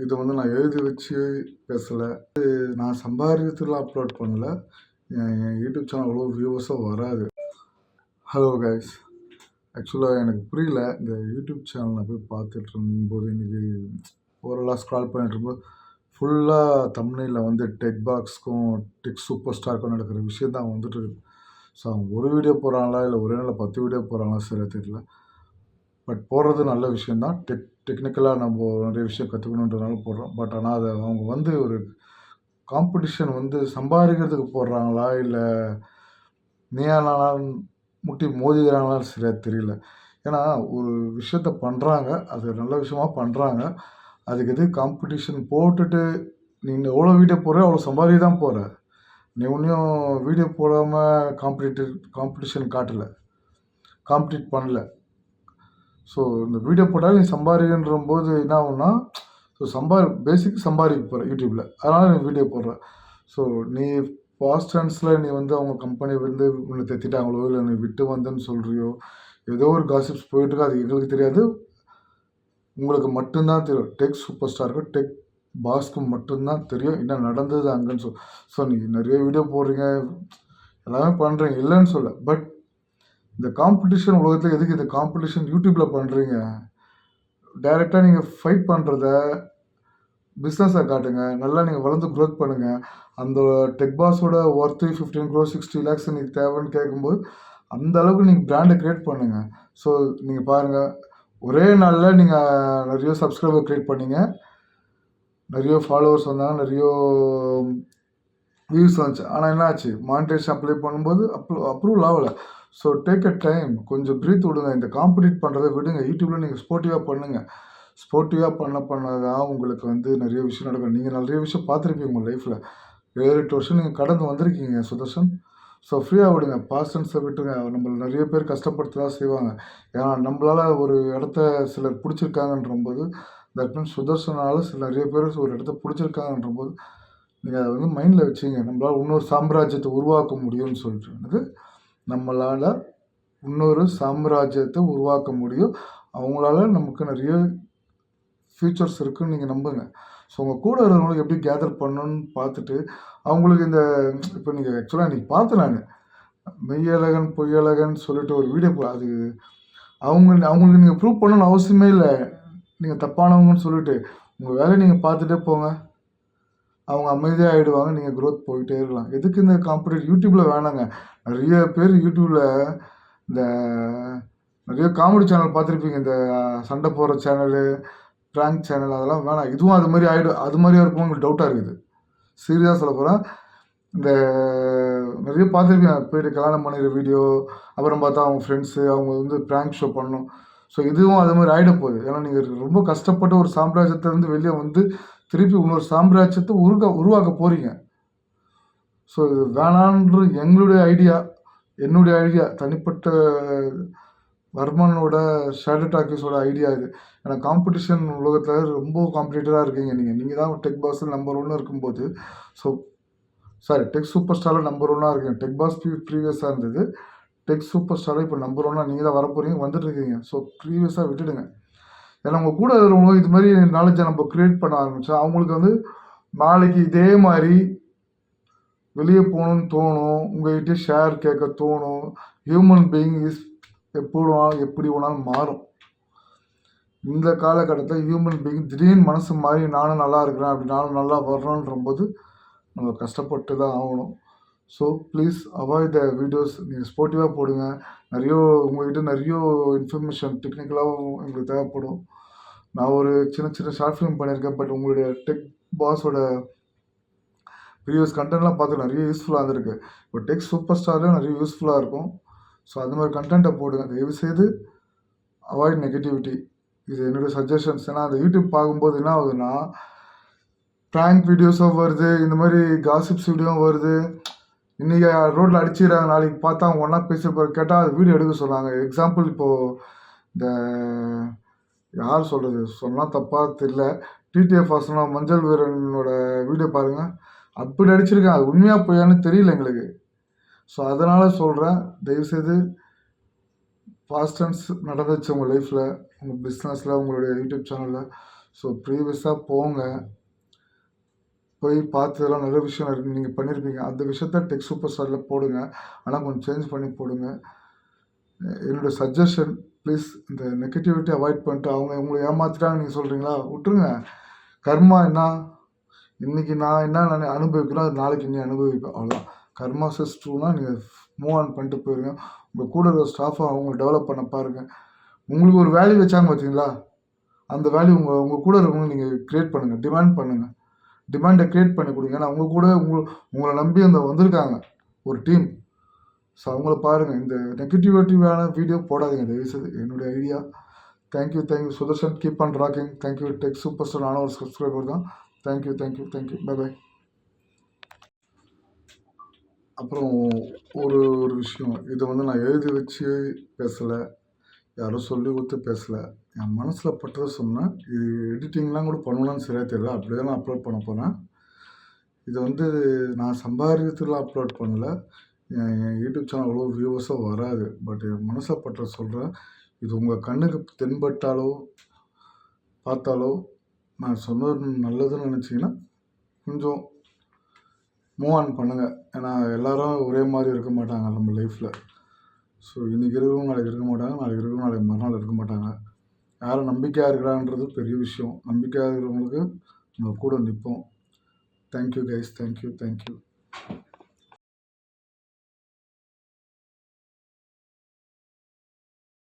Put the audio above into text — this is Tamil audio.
இது வந்து நான் எழுதி வச்சு பேசலை. நான் சம்பாதிக்கிறதுக்குலாம் அப்லோட் பண்ணல. என் யூடியூப் சேனல் அவ்வளோ வியூவர்ஸும் வராது. ஹலோ கைஸ், ஆக்சுவலாக எனக்கு புரியல. இந்த யூடியூப் சேனல் நான் போய் பார்த்துட்டு இருக்கும்போது இன்றைக்கி ஓரளவு ஸ்க்ரால் பண்ணிட்டு இருக்கும்போது ஃபுல்லாக தம்ப்நெயிலில் வந்து டெக் பாக்ஸ்க்கும் டெக் சூப்பர் ஸ்டாருக்கும் நடக்கிற விஷயம் தான் வந்துட்டு இருக்கு. ஸோ அவங்க ஒரு வீடியோ போடுறாங்களா இல்லை ஒரே நாளில் 10 வீடியோ போடுறாங்களா சரியாக தெரியல. பட் போடுறது நல்ல விஷயந்தான். டெக்னிக்கலாக நம்ம நிறைய விஷயம் கற்றுக்கணுன்றதுனால போடுறோம். பட் ஆனால் அதை அவங்க வந்து ஒரு காம்படிஷன் வந்து சம்பாதிக்கிறதுக்கு போடுறாங்களா இல்லை நீயா நானா முட்டி மோதிக்கிறாங்களான்னு சரியாக தெரியல. ஏன்னா ஒரு விஷயத்த பண்ணுறாங்க, அது நல்ல விஷயமா பண்ணுறாங்க. அதுக்கு எது காம்படிஷன் போட்டுட்டு நீ எவ்வளோ வீடியோ போடுற அவ்வளோ சம்பாதிக்க தான் போகிற. நீ ஒன்றையும் வீடியோ போடாமல் காம்படிஷன் காட்டலை, காம்படிட் பண்ணல. ஸோ இந்த வீடியோ போட்டாலும் நீ சம்பாதிக்கின்ற போது என்ன ஆகும்னா, ஸோ பேசிக் சம்பாதிக்க போகிற யூடியூப்பில், அதனால் நீ வீடியோ போடுற. ஸோ நீ பாஸ்ட் டென்ஸில் நீ வந்து அவங்க கம்பெனி வந்து உன்னை தெத்திட்டாங்களோ இல்லை நீ விட்டு வந்தேன்னு சொல்கிறியோ, ஏதோ ஒரு காசிப்ஸ் போயிட்டுருக்கு. அது எங்களுக்கு தெரியாது, உங்களுக்கு மட்டும்தான் தெரியும். டெக் சூப்பர் ஸ்டாருக்கு டெக் பாஸ்க்கு மட்டும்தான் தெரியும் என்ன நடந்தது அங்கேன்னு ஸோ நீ நிறைய வீடியோ போடுறீங்க, எல்லாமே பண்ணுறீங்க, இல்லைன்னு சொல்ல. பட் இந்த காம்படிஷன் உலகத்தில் எதுக்கு இந்த காம்படிஷன் யூடியூப்பில் பண்ணுறீங்க? டைரெக்டாக நீங்கள் ஃபைட் பண்ணுறத பிஸ்னஸை காட்டுங்க, நல்லா நீங்கள் வளர்ந்து க்ரோத் பண்ணுங்கள். அந்த டெக் பாஸோட ஒர்த்து 15 crores 60 lakhs நீங்கள் தேவைன்னு கேட்கும்போது அந்த அளவுக்கு நீங்கள் பிராண்டை க்ரியேட் பண்ணுங்கள். ஸோ நீங்கள் பாருங்கள், ஒரே நாளில் நீங்கள் நிறைய சப்ஸ்கிரைபர் க்ரியேட் பண்ணீங்க, நிறைய ஃபாலோவர்ஸ் வந்தாங்க, நிறைய வியூஸ் வந்துச்சு. ஆனால் என்ன ஆச்சு? மானிட்டேஷன் அப்ளை பண்ணும்போது அப்ரூவல் ஆகலை. ஸோ டேக் அ டைம், கொஞ்சம் ப்ரீத் விடுங்க. இந்த காம்படிட் பண்ணுறதை விடுங்க. யூடியூப்பில் நீங்கள் ஸ்போர்ட்டிவாக பண்ணுங்கள். ஸ்போர்ட்டிவாக பண்ணதான் உங்களுக்கு வந்து நிறைய விஷயம் நடக்கும். நீங்கள் நிறைய விஷயம் பார்த்துருப்பீங்க உங்கள் லைஃப்பில். 7-8 வருஷம் நீங்கள் கடந்து வந்திருக்கீங்க சுதர்ஷன். ஸோ ஃப்ரீயாக விடுங்க, பாஸ்டன்ஸை விட்டுருங்க. நம்மள நிறைய பேர் கஷ்டப்படுத்த தான் செய்வாங்க. ஏன்னா நம்மளால் ஒரு இடத்த சிலர் பிடிச்சிருக்காங்கன்றபோது, தட் மீன்ஸ் சுதர்ஷனால் நிறைய பேர் ஒரு இடத்த பிடிச்சிருக்காங்கன்றபோது நீங்கள் அதை வந்து மைண்டில் வச்சுங்க. நம்மளால் இன்னொரு சாம்ராஜ்யத்தை உருவாக்க முடியும்னு சொல்லிட்டு, நம்மளால் இன்னொரு சாம்ராஜ்யத்தை உருவாக்க முடியும். அவங்களால நமக்கு நிறைய ஃபியூச்சர்ஸ் இருக்குதுன்னு நீங்கள் நம்புங்க. ஸோ உங்கள் கூட இருக்கிறவங்களுக்கு எப்படி கேதர் பண்ணணுன்னு பார்த்துட்டு அவங்களுக்கு இந்த இப்போ நீங்கள் ஆக்சுவலாக இன்றைக்கி பார்த்தேன் நான், மெய்யழகன் பொய்யழகன் சொல்லிட்டு ஒரு வீடியோ அது அவங்களுக்கு நீங்கள் ப்ரூவ் பண்ணணும்னு அவசியமே இல்லை. நீங்கள் தப்பானவங்கன்னு சொல்லிட்டு உங்கள் வேலையை நீங்கள் பார்த்துட்டே போங்க, அவங்க அமைதியாக ஆகிடுவாங்க, நீங்கள் க்ரோத் போயிட்டே இருக்கலாம். எதுக்கு இந்த காம்படிட் யூடியூப்பில் வேணாங்க. நிறைய பேர் யூடியூப்பில் இந்த நிறைய காமெடி சேனல் பார்த்துருப்பீங்க, இந்த சண்டை போடுற சேனலு, ப்ராங்க் சேனல், அதெல்லாம் வேணாம். இதுவும் அது மாதிரி ஆகிடும். அது மாதிரியா இருக்கும் உங்களுக்கு டவுட்டாக இருக்குது. சீரியஸாக சொல்ல போகிறேன். இந்த நிறைய பார்த்துருப்பீங்க, போய்ட்டு கல்யாணம் பண்ணிக்கிற வீடியோ, அப்புறம் பார்த்தா அவங்க ஃப்ரெண்ட்ஸு அவங்க வந்து ப்ராங்க் ஷோ பண்ணணும். ஸோ இதுவும் அது மாதிரி ஆகிட போகுது. ஏன்னா நீங்கள் ரொம்ப கஷ்டப்பட்டு ஒரு சாம்ராஜ்யத்திலேருந்து வெளியே வந்து திருப்பி இன்னொரு சாம்ராஜ்யத்தை உருவாக்க போகிறீங்க. ஸோ இது வேணான்ற என்னுடைய ஐடியா, தனிப்பட்ட வர்மனோட ஷேடோ டாக்கீஸோட ஐடியா இது. ஏன்னா காம்படிஷன் உலகத்தில் ரொம்ப காம்படிட்டராக இருக்கீங்க. நீங்கள் தான் டெக் பாஸில் நம்பர் 1 இருக்கும்போது, ஸோ டெக் சூப்பர் ஸ்டாரில் நம்பர் 1 இருக்கீங்க. டெக் பாஸ் ப்ரீவியஸாக இருந்தது, டெக் சூப்பர் ஸ்டாரில் இப்போ நம்பர் 1 நீங்கள் தான் வரப்போகிறீங்க, வந்துட்டு இருக்கீங்க. ஸோ ப்ரீவியஸாக விட்டுடுங்க. ஏன்னா உங்கள் கூட இருக்கிறவங்க இது மாதிரி நாலேஜை நம்ம க்ரியேட் பண்ண ஆரம்பித்தா அவங்களுக்கு வந்து நாளைக்கு இதே மாதிரி வெளியே போகணுன்னு தோணும், உங்கள்கிட்ட ஷேர் கேட்க தோணும். ஹியூமன் பீயிங் இஸ் எப்படி வேணாலும் மாறும். இந்த காலகட்டத்தில் ஹியூமன் பீயிங் திடீர்னு மனசு மாறி நானும் நல்லா இருக்கிறேன், அப்படி நானும் நல்லா வர்றோன்றபோது நம்ம கஷ்டப்பட்டு தான் ஆகணும். So please avoid the videos. நீங்கள் ஸ்போர்ட்டிவாக போடுங்க. உங்கள்கிட்ட நிறைய இன்ஃபர்மேஷன் டெக்னிக்கலாகவும் எங்களுக்கு தேவைப்படும். நான் ஒரு சின்ன ஷார்ட் ஃபிலிம் பண்ணியிருக்கேன். பட் உங்களுடைய டெக் பாஸோட ப்ரீவியஸ் கண்டென்ட்லாம் பார்த்து நிறைய யூஸ்ஃபுல்லாக இருந்திருக்கு. இப்போ டெக் சூப்பர் ஸ்டார்லேயும் நிறைய யூஸ்ஃபுல்லாக இருக்கும். ஸோ அது மாதிரி கண்டென்ட்டை போடுங்க. தயவுசெய்து அவாய்ட் நெகட்டிவிட்டி. இது என்னுடைய சஜஷன்ஸ். ஏன்னா அந்த யூடியூப் பார்க்கும்போது என்ன ஆகுதுன்னா, ப்ராங்க் வீடியோஸும் வருது, இந்த மாதிரி காசிப்ஸ் வீடியோவும் வருது. இன்றைக்கி ரோட்டில் அடிச்சுக்கிறாங்க, நாளைக்கு பார்த்தா அவங்க ஒன்றா பேசியிருப்பாரு, கேட்டால் அது வீடியோ எடுக்க சொல்கிறாங்க. எக்ஸாம்பிள் இப்போது இந்த யார் சொல்கிறது சொன்னால் தப்பாக தெரியல, டிடிஎஃப் வாசனா மஞ்சள் வீரனோட வீடியோ பாருங்கள், அப்படி அடிச்சிருக்கேன். அது உண்மையாக போயான்னு தெரியல எங்களுக்கு. ஸோ அதனால் சொல்கிறேன், தயவுசெய்து பாஸ்ட் டென்ஸ் நடந்துச்சு உங்கள் லைஃப்பில், உங்கள் பிஸ்னஸில், உங்களுடைய யூடியூப் சேனலில். ஸோ ப்ரீவியஸாக போங்க, போய் பார்த்ததெல்லாம் நல்ல விஷயம் இருக்குது, நீங்கள் பண்ணியிருப்பீங்க. அந்த விஷயத்த டெக் சூப்பர் ஸ்டாரில் போடுங்க. ஆனால் கொஞ்சம் சேஞ்ச் பண்ணி போடுங்க. என்னோட சஜஷன், ப்ளீஸ் இந்த நெகட்டிவிட்டி அவாய்ட் பண்ணிட்டு, அவங்க உங்களை ஏமாத்திட்டாங்கன்னு நீங்கள் சொல்கிறீங்களா, விட்டுருங்க. கர்மா என்ன, இன்றைக்கி நான் என்ன அனுபவிக்கிறோம், அது நாளைக்கு நீ அனுபவிப்பேன், அவ்வளோதான். கர்மா சஸ் ட்ரூனா நீங்கள் மூவ் ஆன் பண்ணிட்டு போயிருங்க. உங்கள் கூட இருக்கிற ஸ்டாஃபை அவங்க டெவலப் பண்ண பாருங்கள். உங்களுக்கு ஒரு வேல்யூ வச்சாங்க பார்த்தீங்களா, அந்த வேல்யூ உங்கள் கூட இருக்கவங்க நீங்கள் க்ரியேட் பண்ணுங்கள், டிமாண்ட் பண்ணுங்கள். டிமாண்டை க்ரியேட் பண்ணி கொடுங்க. ஏன்னா அவங்க கூட உங்களை நம்பி அந்த வந்திருக்காங்க ஒரு டீம். ஸோ அவங்கள பாருங்கள். இந்த நெகட்டிவிட்டியான வீடியோ போடாதீங்க தயவுசெய்து, என்னுடைய idea. Thank you Sudarshan, keep on rocking. Thank you tech super star, நானும் ஒரு சப்ஸ்கிரைபர் தான். தேங்க்யூ. பை. அப்புறம் ஒரு ஒரு விஷயம், இதை வந்து நான் எழுதி வச்சு பேசலை, யாரோ சொல்லி கொடுத்து பேசலை, என் மனசில் பட்டதை சொன்னேன். இது எடிட்டிங்லாம் கூட பண்ணணும்னு சரியாக தெரியல, அப்படியே தான் நான் அப்லோட் பண்ண போகிறேன். இதை வந்து நான் சம்பாதிக்கிறதுலாம் அப்லோட் பண்ணல. என் யூடியூப் சேனல் அவ்வளோ வியூவர்ஸும் வராது. பட் என் மனசில் பட்டதை சொல்கிறேன். இது உங்கள் கண்ணுக்கு தென்பட்டாலோ பார்த்தாலோ நான் சொன்னது நல்லதுன்னு நினச்சிங்கன்னா கொஞ்சம் மூவ் ஆன் பண்ணுங்கள். ஏன்னா எல்லோரும் ஒரே மாதிரி இருக்க மாட்டாங்க நம்ம லைஃப்பில். ஸோ இன்றைக்கி இருக்கிறவங்க நாளைக்கு இருக்க மாட்டாங்க, நாளைக்கு இருக்கிறவங்க நாளைக்கு மறுநாள் இருக்க மாட்டாங்க. யாரும் நம்பிக்கையாக இருக்கிறான்றது பெரிய விஷயம். நம்பிக்கையாக இருக்கிறவங்களுக்கு நம்ம கூட நிற்போம். Thank you guys, thank you.